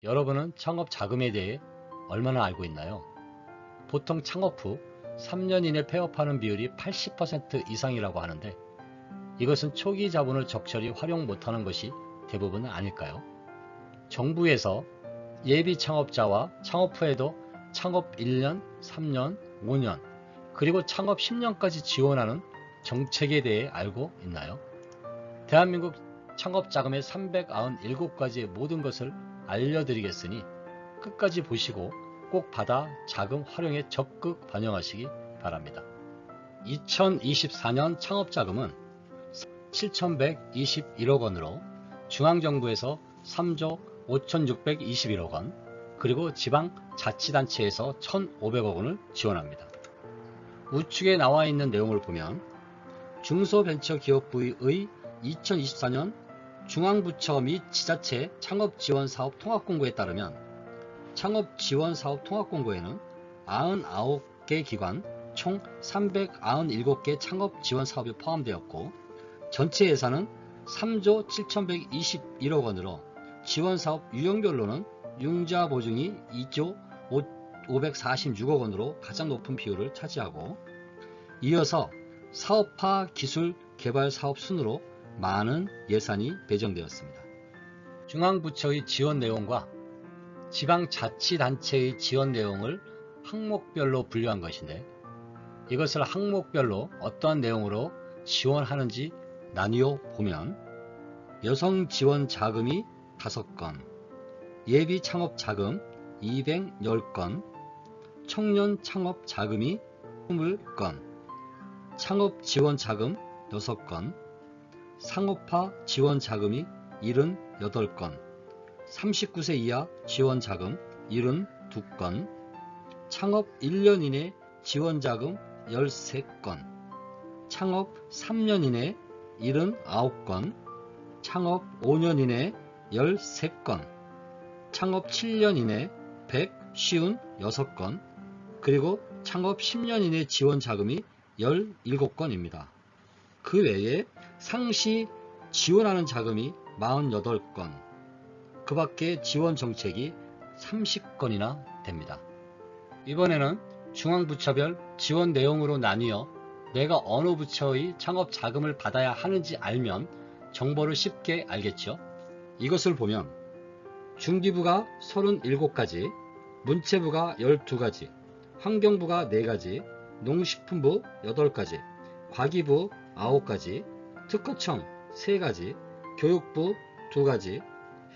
여러분은 창업 자금에 대해 얼마나 알고 있나요? 보통 창업 후 3년 이내 폐업하는 비율이 80% 이상이라고 하는데 이것은 초기 자본을 적절히 활용 못하는 것이 대부분은 아닐까요? 정부에서 예비 창업자와 창업 후에도 창업 1년, 3년, 5년, 그리고 창업 10년까지 지원하는 정책에 대해 알고 있나요? 대한민국 창업 자금의 397가지의 모든 것을 알려드리겠으니 끝까지 보시고 꼭 받아 자금 활용에 적극 반영하시기 바랍니다. 2024년 창업자금은 7,121억 원으로 중앙정부에서 3조 5,621억 원, 그리고 지방자치단체에서 1,500억 원을 지원합니다. 우측에 나와 있는 내용을 보면 중소벤처기업부의 2024년 중앙부처 및 지자체 창업지원사업 통합공고에 따르면 창업지원사업 통합공고에는 99개 기관 총 397개 창업지원사업이 포함되었고 전체 예산은 3조 7,121억 원으로 지원사업 유형별로는 융자보증이 2조 546억 원으로 가장 높은 비율을 차지하고 이어서 사업화 기술 개발 사업 순으로 많은 예산이 배정되었습니다. 중앙부처의 지원 내용과 지방자치단체의 지원 내용을 항목별로 분류한 것인데 이것을 항목별로 어떠한 내용으로 지원하는지 나뉘어 보면 여성 지원 자금이 5건, 예비 창업 자금 210건, 청년 창업 자금이 20건, 창업 지원 자금 6건, 상업화 지원 자금이 78건, 39세 이하 지원 자금 72건, 창업 1년 이내 지원 자금 13건, 창업 3년 이내 79건, 창업 5년 이내 13건, 창업 7년 이내 156건, 그리고 창업 10년 이내 지원 자금이 17건입니다. 그 외에 상시 지원하는 자금이 48건, 그 밖에 지원 정책이 30건이나 됩니다. 이번에는 중앙부처별 지원 내용으로 나뉘어 내가 어느 부처의 창업 자금을 받아야 하는지 알면 정보를 쉽게 알겠죠. 이것을 보면 중기부가 37가지, 문체부가 12가지, 환경부가 4가지, 농식품부 8가지, 과기부 9가지, 특허청 3가지, 교육부 2가지,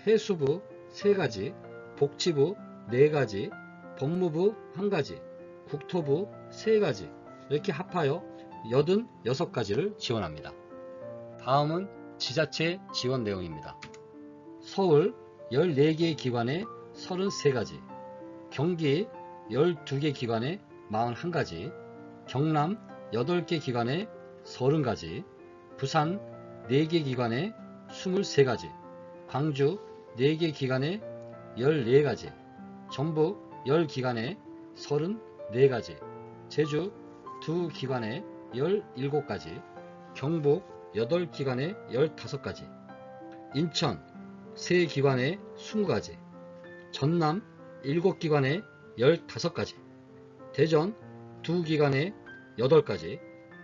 해수부 3가지, 복지부 4가지, 법무부 1가지, 국토부 3가지, 이렇게 합하여 86가지를 지원합니다. 다음은 지자체 지원 내용입니다. 서울 14개 기관에 33가지, 경기 12개 기관에 41가지, 경남 8개 기관에 30가지, 부산 4개 기관에 23가지, 광주 4개 기관에 14가지, 전북 10기관에 34가지, 제주 2기관에 17가지, 경북 8기관에 15가지, 인천 3기관에 20가지, 전남 7기관에 15가지, 대전 2기관에 8가지,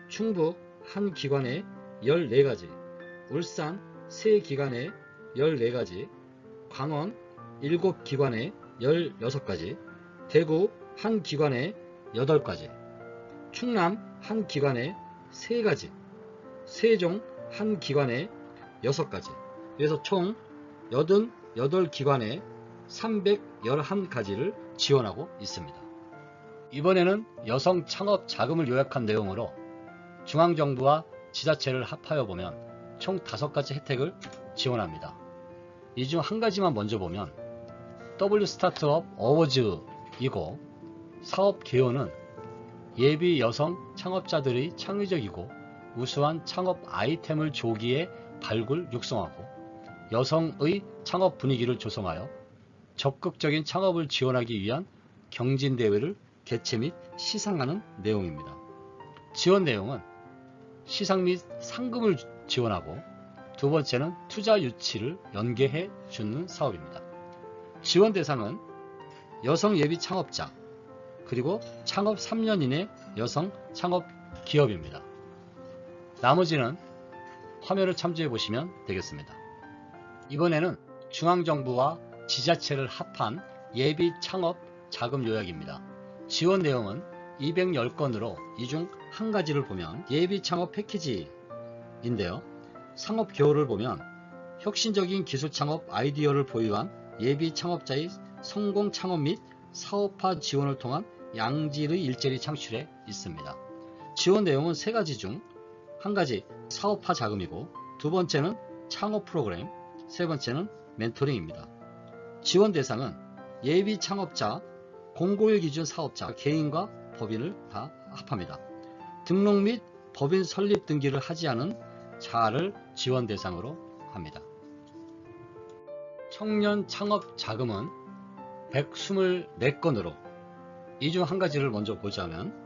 충북 1기관에 14가지, 울산 3기관에 14가지, 광원 7기관에 16가지, 대구 1기관에 8가지, 충남 1기관에 3가지, 세종 1기관에 6가지, 그래서 총 88기관에 311가지를 지원하고 있습니다. 이번에는 여성 창업 자금을 요약한 내용으로 중앙정부와 지자체를 합하여 보면 총 5가지 혜택을 지원합니다. 이 중 한 가지만 먼저 보면 W 스타트업 어워즈이고 사업 개요는 예비 여성 창업자들의 창의적이고 우수한 창업 아이템을 조기에 발굴 육성하고 여성의 창업 분위기를 조성하여 적극적인 창업을 지원하기 위한 경진대회를 개최 및 시상하는 내용입니다. 지원 내용은 시상 및 상금을 지원하고 두 번째는 투자 유치를 연계해 주는 사업입니다. 지원 대상은 여성 예비 창업자, 그리고 창업 3년 이내 여성 창업 기업입니다. 나머지는 화면을 참조해 보시면 되겠습니다. 이번에는 중앙정부와 지자체를 합한 예비 창업 자금 요약입니다. 지원 내용은 210건으로 이 중 한 가지를 보면 예비 창업 패키지인데요. 창업 기호를 보면 혁신적인 기술 창업 아이디어를 보유한 예비 창업자의 성공 창업 및 사업화 지원을 통한 양질의 일자리 창출에 있습니다. 지원 내용은 세 가지 중 한 가지 사업화 자금이고, 두 번째는 창업 프로그램, 세 번째는 멘토링입니다. 지원 대상은 예비 창업자, 091 기준 사업자, 개인과 법인을 다 합합니다. 등록 및 법인 설립 등기를 하지 않은 자를 지원 대상으로 합니다. 청년 창업 자금은 124건으로 이 중 한 가지를 먼저 보자면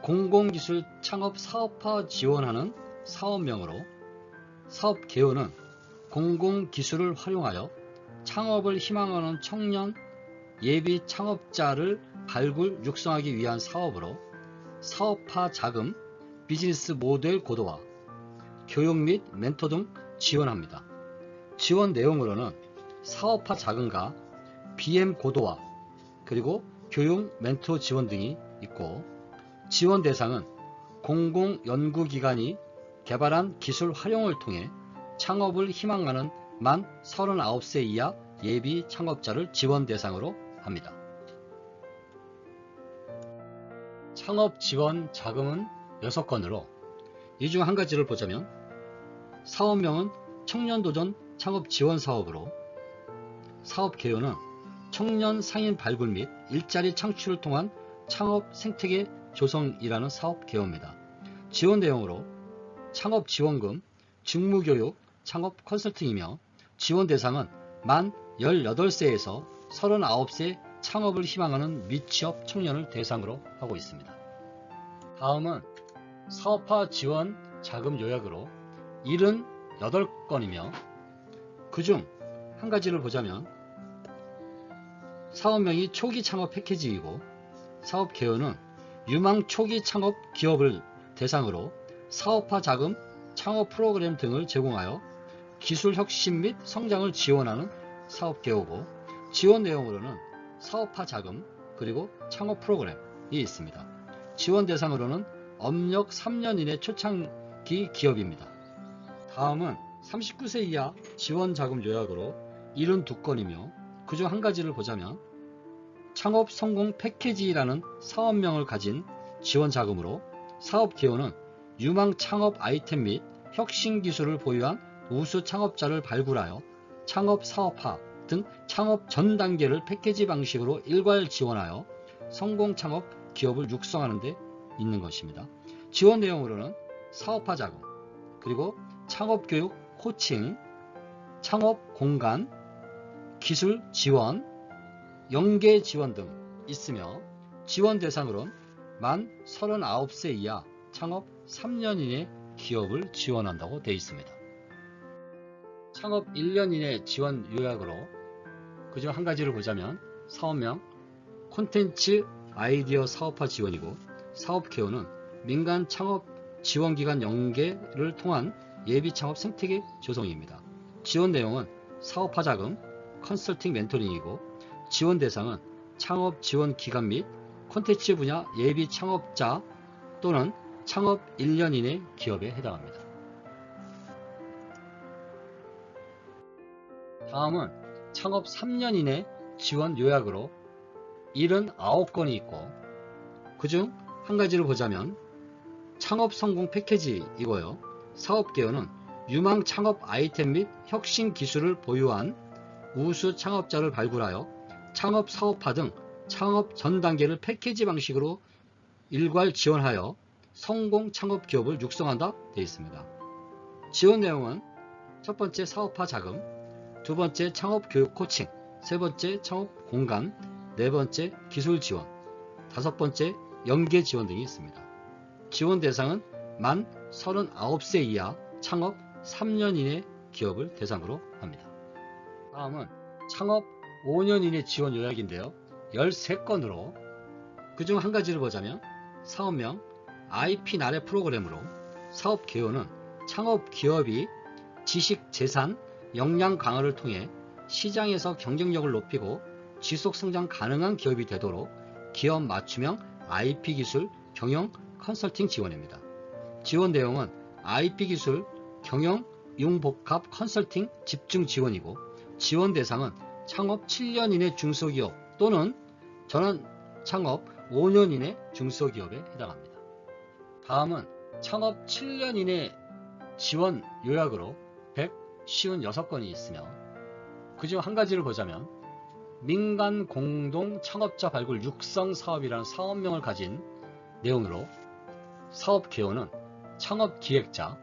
공공기술 창업 사업화 지원하는 사업명으로, 사업 개요는 공공기술을 활용하여 창업을 희망하는 청년 예비 창업자를 발굴 육성하기 위한 사업으로 사업화 자금, 비즈니스 모델 고도화, 교육 및 멘토 등 지원합니다. 지원 내용으로는 사업화 자금과 BM 고도화, 그리고 교육 멘토 지원 등이 있고, 지원 대상은 공공연구기관이 개발한 기술 활용을 통해 창업을 희망하는 만 39세 이하 예비 창업자를 지원 대상으로 합니다. 창업 지원 자금은 6건으로 이 중 한 가지를 보자면 사업명은 청년도전 창업 지원 사업으로, 사업 개요는 청년 상인 발굴 및 일자리 창출을 통한 창업 생태계 조성이라는 사업 개요입니다. 지원 내용으로 창업 지원금, 직무교육, 창업 컨설팅이며, 지원 대상은 만 18세에서 39세 창업을 희망하는 미취업 청년을 대상으로 하고 있습니다. 다음은 사업화 지원 자금 요약으로 78건이며, 그 중 한 가지를 보자면 사업명이 초기 창업 패키지이고, 사업 개요는 유망 초기 창업 기업을 대상으로 사업화 자금, 창업 프로그램 등을 제공하여 기술 혁신 및 성장을 지원하는 사업 개요고, 지원 내용으로는 사업화 자금, 그리고 창업 프로그램이 있습니다. 지원 대상으로는 업력 3년 이내 초창기 기업입니다. 다음은 39세 이하 지원 자금 요약으로 72건이며, 그 중 한 가지를 보자면 창업 성공 패키지라는 사업명을 가진 지원 자금으로, 사업 개요는 유망 창업 아이템 및 혁신 기술을 보유한 우수 창업자를 발굴하여 창업 사업화 등 창업 전 단계를 패키지 방식으로 일괄 지원하여 성공 창업 기업을 육성하는 데 있는 것입니다. 지원 내용으로는 사업화 자금, 그리고 창업 교육 코칭, 창업 공간, 기술 지원, 연계 지원 등 있으며, 지원 대상으로는 만 39세 이하 창업 3년 이내 기업을 지원한다고 되어 있습니다. 창업 1년 이내 지원 요약으로 그 중 한 가지를 보자면 사업명 콘텐츠 아이디어 사업화 지원이고, 사업 개요는 민간 창업 지원기관 연계를 통한 예비 창업 생태계 조성입니다. 지원 내용은 사업화 자금, 컨설팅 멘토링이고, 지원 대상은 창업 지원 기관 및 콘텐츠 분야 예비 창업자 또는 창업 1년 이내 기업에 해당합니다. 다음은 창업 3년 이내 지원 요약으로 79건이 있고, 그 중 한 가지를 보자면 창업 성공 패키지이고요. 사업 개요는 유망 창업 아이템 및 혁신 기술을 보유한 우수 창업자를 발굴하여 창업 사업화 등 창업 전 단계를 패키지 방식으로 일괄 지원하여 성공 창업 기업을 육성한다 되어 있습니다. 지원 내용은 첫 번째 사업화 자금, 두 번째 창업 교육 코칭, 세 번째 창업 공간, 네 번째 기술 지원, 다섯 번째 연계 지원 등이 있습니다. 지원 대상은 만 39세 이하 창업 3년 이내 기업을 대상으로 합니다. 다음은 창업 5년 이내 지원 요약인데요. 13건으로 그중 한 가지를 보자면 사업명 IP 나래 프로그램으로 사업 개요는 창업 기업이 지식 재산 역량 강화를 통해 시장에서 경쟁력을 높이고 지속 성장 가능한 기업이 되도록 기업 맞춤형 IP 기술 경영 컨설팅 지원입니다. 지원 내용은 IP 기술 경영 융복합 컨설팅 집중 지원이고 지원 대상은 창업 7년 이내 중소기업 또는 전원 창업 5년 이내 중소기업에 해당합니다. 다음은 창업 7년 이내 지원 요약으로 156건이 있으며 그중 한 가지를 보자면 민간 공동 창업자 발굴 육성 사업이라는 사업명을 가진 내용으로 사업 개요는 창업 기획자,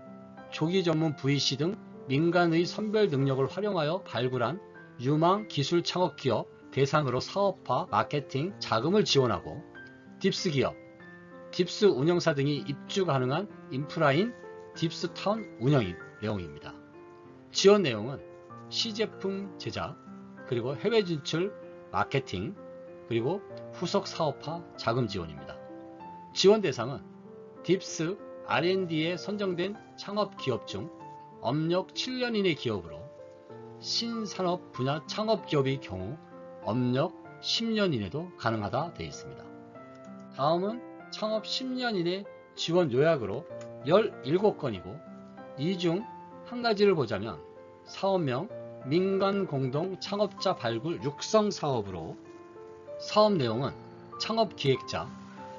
조기 전문 VC 등 민간의 선별 능력을 활용하여 발굴한 유망 기술 창업 기업 대상으로 사업화, 마케팅, 자금을 지원하고 딥스 기업, 딥스 운영사 등이 입주 가능한 인프라인 딥스타운 운영인 내용입니다. 지원 내용은 시제품 제작, 그리고 해외 진출, 마케팅, 그리고 후속 사업화 자금 지원입니다. 지원 대상은 딥스 R&D에 선정된 창업 기업 중 업력 7년 이내 기업으로 신산업 분야 창업 기업의 경우 업력 10년 이내도 가능하다 되어 있습니다. 다음은 창업 10년 이내 지원 요약으로 17건이고 이 중 한 가지를 보자면 사업명 민간 공동 창업자 발굴 육성 사업으로 사업 내용은 창업 기획자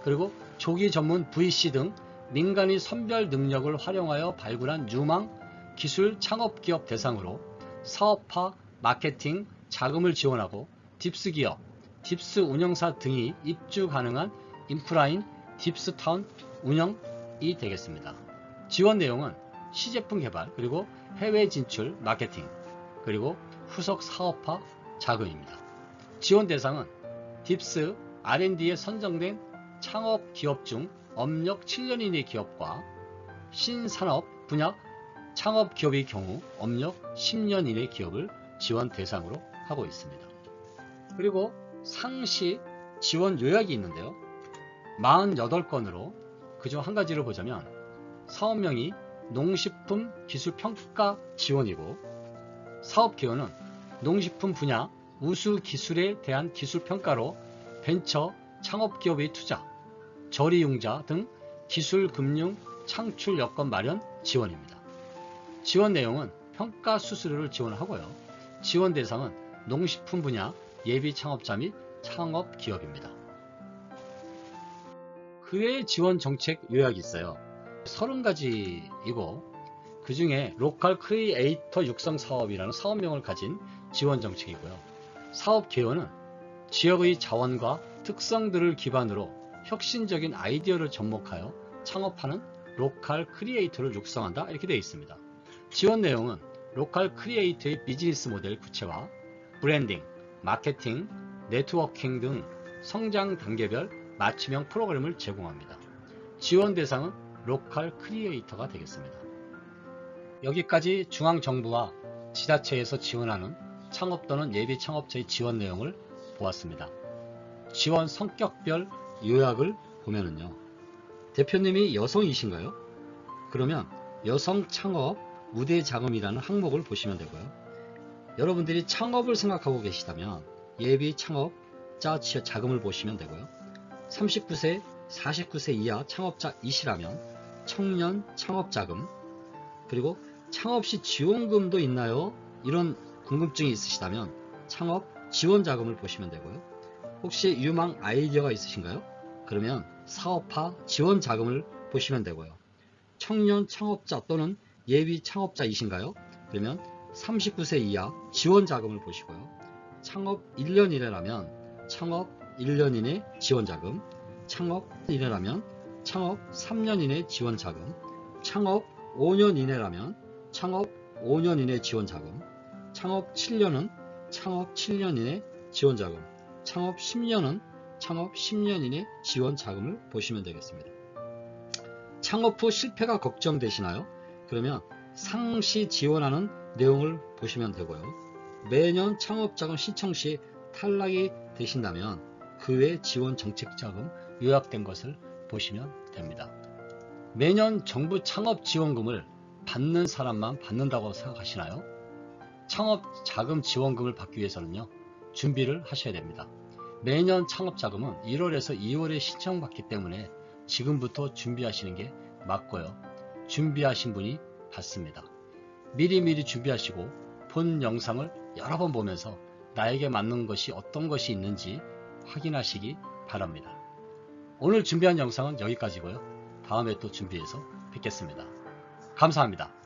그리고 조기 전문 VC 등 민간의 선별 능력을 활용하여 발굴한 유망 기술 창업 기업 대상으로 사업화, 마케팅, 자금을 지원하고 딥스 기업, 딥스 운영사 등이 입주 가능한 인프라인 딥스타운 운영이 되겠습니다. 지원 내용은 시제품 개발 그리고 해외 진출 마케팅 그리고 후속 사업화 자금입니다. 지원 대상은 딥스 R&D에 선정된 창업 기업 중 업력 7년 이내 기업과 신산업 분야 창업 기업의 경우 업력 10년 이내 기업을 지원 대상으로 하고 있습니다. 그리고 상시 지원 요약이 있는데요. 48건으로 그중 한 가지를 보자면 사업명이 농식품 기술 평가 지원이고 사업 개요는 농식품 분야 우수 기술에 대한 기술 평가로 벤처 창업 기업의 투자, 저리융자 등 기술 금융 창출 여건 마련 지원입니다. 지원 내용은 평가 수수료를 지원하고요. 지원 대상은 농식품 분야 예비 창업자 및 창업 기업입니다. 그 외의 지원 정책 요약이 있어요. 30가지이고 그 중에 로컬 크리에이터 육성 사업이라는 사업명을 가진 지원 정책이고요. 사업 개요는 지역의 자원과 특성들을 기반으로 혁신적인 아이디어를 접목하여 창업하는 로컬 크리에이터를 육성한다 이렇게 되어 있습니다. 지원 내용은 로컬 크리에이터의 비즈니스 모델 구체화, 브랜딩, 마케팅, 네트워킹 등 성장 단계별 맞춤형 프로그램을 제공합니다. 지원 대상은 로컬 크리에이터가 되겠습니다. 여기까지 중앙정부와 지자체에서 지원하는 창업 또는 예비 창업자의 지원 내용을 보았습니다. 지원 성격별 요약을 보면은요. 대표님이 여성이신가요? 그러면 여성 창업 우대 자금이라는 항목을 보시면 되고요. 여러분들이 창업을 생각하고 계시다면 예비 창업자 자금을 보시면 되고요. 39세, 49세 이하 창업자이시라면 청년 창업자금, 그리고 창업시 지원금도 있나요? 이런 궁금증이 있으시다면 창업 지원자금을 보시면 되고요. 혹시 유망 아이디어가 있으신가요? 그러면 사업화 지원자금을 보시면 되고요. 청년 창업자 또는 예비 창업자이신가요? 그러면 39세 이하 지원자금을 보시고요. 창업 1년 이내라면 창업 1년 이내 지원자금, 창업 이내라면 창업 3년 이내 지원자금, 창업 5년 이내라면 창업 5년 이내 지원자금, 창업 7년은 창업 7년 이내 지원자금, 창업 10년은 창업 10년 이내 지원자금을 보시면 되겠습니다. 창업 후 실패가 걱정되시나요? 그러면 상시 지원하는 내용을 보시면 되고요. 매년 창업자금 신청 시 탈락이 되신다면 그 외 지원 정책자금 요약된 것을 보시면 됩니다. 매년 정부 창업 지원금을 받는 사람만 받는다고 생각하시나요? 창업 자금 지원금을 받기 위해서는요, 준비를 하셔야 됩니다. 매년 창업 자금은 1월에서 2월에 신청받기 때문에 지금부터 준비하시는 게 맞고요. 준비하신 분이 받습니다. 미리미리 준비하시고 본 영상을 여러 번 보면서 나에게 맞는 것이 어떤 것이 있는지 확인하시기 바랍니다. 오늘 준비한 영상은 여기까지고요. 다음에 또 준비해서 뵙겠습니다. 감사합니다.